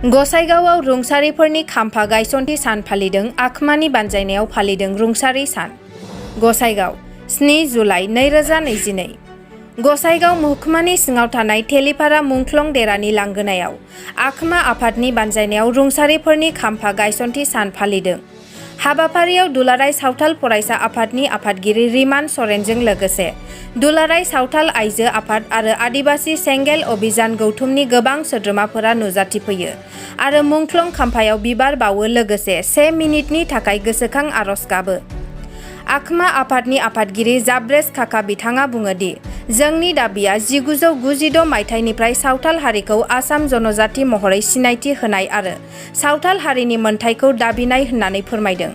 गसाइगावआव रुंसारिफोरनि खाम्फा गायसनथि सान फालिदों आखमानि बानजायनायाव फालिदों रुंसारि सान। गसाइगाव 7 जुलाइ 2022 गसाइगाव महकुमानि सिङाव थानाय थेलिपारा मुंख्लं देरानि लांगोनायाव आखमा आफादनि बानजायनायाव रुंसारिफोरनि खाम्फा गायसनथि सान फालिदों। हाबाफारियाव दुलाराय सावथाल फरायसा आफादनि आफादगिरि रिमान सरेनजों लोगोसे दुलाराय सावथाल आइजो आफाद आरो आदिबासी सेंगेल अभियान गौथुमनि गोबां सोद्रोमाफोरा नुजाथिफैयो आरो मुंख्लं खाम्फायाव बिबार बावो लोगोसे 1 मिनिटनि थाखाय गोसोखां आरज गाबो। आखमा आफादनि आफादगिरि जाब्रेस खाका बिथाङा बुङो दि जोंनि दाबिया 1996 मायथाइनिफ्राय सावथाल हारिखौ आसाम जनजाति महरै सिनायथि होनाय आरो सावथाल हारिनि मोनथायखौ दाबिनाय होननानै फोरमायदों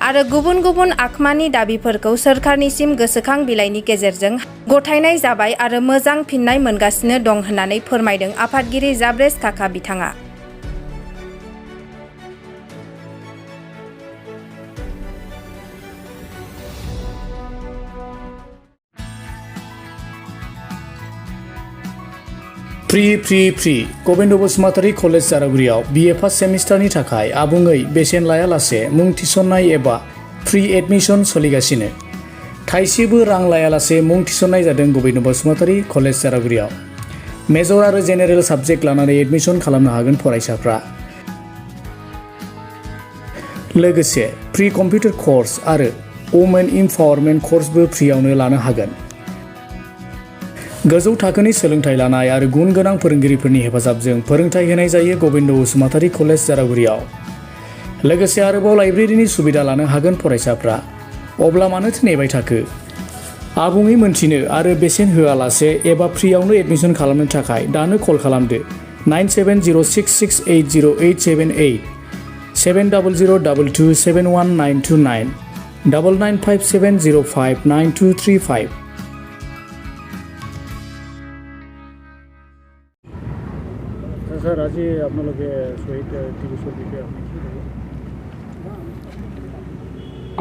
आरो गुबुन गुबुन आखमानि दाबिफोरखौ सोरखारनिसिम गोसोखां बिलाइनि गेजेरजों गथायनाय जाबाय आरो मोजां फिननाय मोनगासिनो दं होननानै फोरमायदों आफादगिरि जाब्रेस खाका बिथाङा। फ्रि गबिन्द बसुमतारी कलेज जारागुरियाव BA फार्स्ट सेमिस्टारनि थाखाय आबुङै बेसेन लायालासे मुं थिसननाय एबा फ्रि एडमिशन सोलिगासिनो। थाइसेबो रां लायालासे मुं थिसननाय जादों गबिन्द बसुमतारी कलेज जारागुरियाव। मेजर आरो जेनेरेल साबजेक्ट लानानै एडमिशन खालामनो हागोन फरायसाफ्रा। लोगोसे फ्रि कम्पिउटार कर्स आरो वुमेन इम्पावरमेन्ट कर्सबो फ्रियावनो लानो हागोन। गोजौ थाखोनि सोलोंथाइ लानाय आरो गुन गोनां फोरोंगिरिफोरनि हेफाजाबजों फोरोंथाय होनाय जायो गबिन्द बसुमतारी कलेज जारागुरियाव। लोगोसे आरोबाव लाइब्रेरिनि सुबिदा लानो हागोन फरायसाफ्रा। अब्ला मानोथो नेबाय थाखो? आबुङै मोनथिनो आरो बेसेन होआलासे एबा फ्रियावनो एडमिशन खालामनो थाखाय दानो कल खालामदो 9706680878 7002271929 9957059235। सर आज आपलोगे शहीद दिवसर বিষয়ে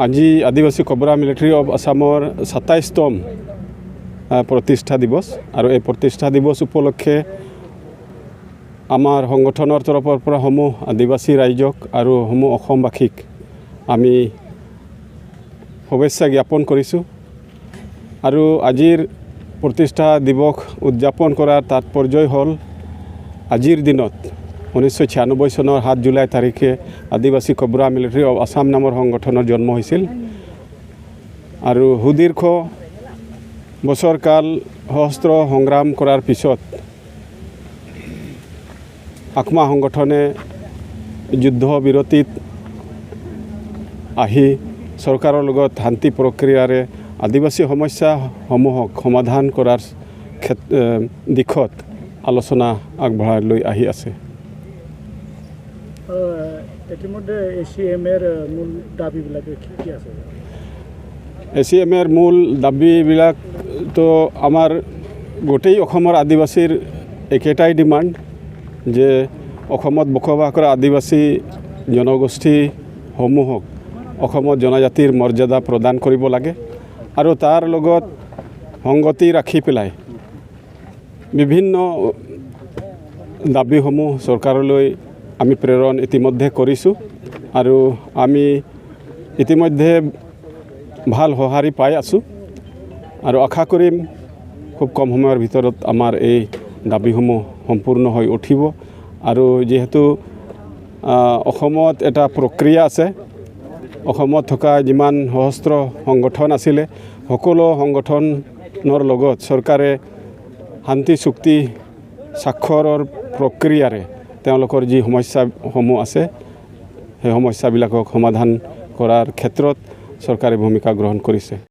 আজি আদিবাসী কবৰা মিলিটাৰী অফ আসামৰ 27তম প্ৰতিষ্ঠা দিৱস আৰু এই প্ৰতিষ্ঠা দিৱস উপলক্ষে আমাৰ সংগঠনৰ তৰফৰ পৰা সমূহ আদিবাসী ৰাইজক আৰু সমূহ অসমবাসীক আমি শুভেচ্ছা জ্ঞাপন কৰিছোঁ। আৰু আজিৰ প্ৰতিষ্ঠা দিৱস উদযাপন কৰাৰ তাৎপৰ্যই হ'ল আজিৰ দিনত 1996 চনৰ 7 জুলাই তাৰিখে আদিবাসী কবৰা মিলিটাৰী অফ আসাম নামৰ সংগঠনৰ জন্ম হৈছিল আৰু সুদীৰ্ঘ বছৰকাল সশস্ত্ৰ সংগ্ৰাম কৰাৰ পিছত আখমা সংগঠনে যুদ্ধ বিৰতিত আহি চৰকাৰৰ লগত শান্তি প্ৰক্ৰিয়াৰে আদিবাসী সমস্যাসমূহক সমাধান কৰাৰ দিশত আলোচনা আগবঢ়াই লৈ আহি আছে। ইতিমধ্যে ACM-ৰ মূল দাবীবিলাক কি আছে? ACM-ৰ মূল দাবীবিলাক তো আমাৰ গোটেই অসমৰ আদিবাসীৰ একেটাই ডিমাণ্ড যে অসমত বসবাস কৰা আদিবাসী জনগোষ্ঠীসমূহক অসমত জনজাতিৰ মৰ্যাদা প্ৰদান কৰিব লাগে আৰু তাৰ লগত সংগতি ৰাখি পেলাই বিভিন্ন দাবীসমূহ চৰকাৰলৈ আমি প্ৰেৰণ ইতিমধ্যে কৰিছোঁ আৰু আমি ইতিমধ্যে ভাল সঁহাৰি পাই আছোঁ আৰু আশা কৰিম খুব কম সময়ৰ ভিতৰত আমাৰ এই দাবীসমূহ সম্পূৰ্ণ হৈ উঠিব। আৰু যিহেতু অসমত এটা প্ৰক্ৰিয়া আছে, অসমত থকা যিমান সশস্ত্ৰ সংগঠন আছিলে সকলো সংগঠনৰ লগত চৰকাৰে শান্তি চুক্তি স্বাক্ষৰৰ প্ৰক্ৰিয়াৰে তেওঁলোকৰ যি সমস্যাসমূহ আছে সেই সমস্যাবিলাকক সমাধান কৰাৰ ক্ষেত্ৰত চৰকাৰে ভূমিকা গ্ৰহণ কৰিছে।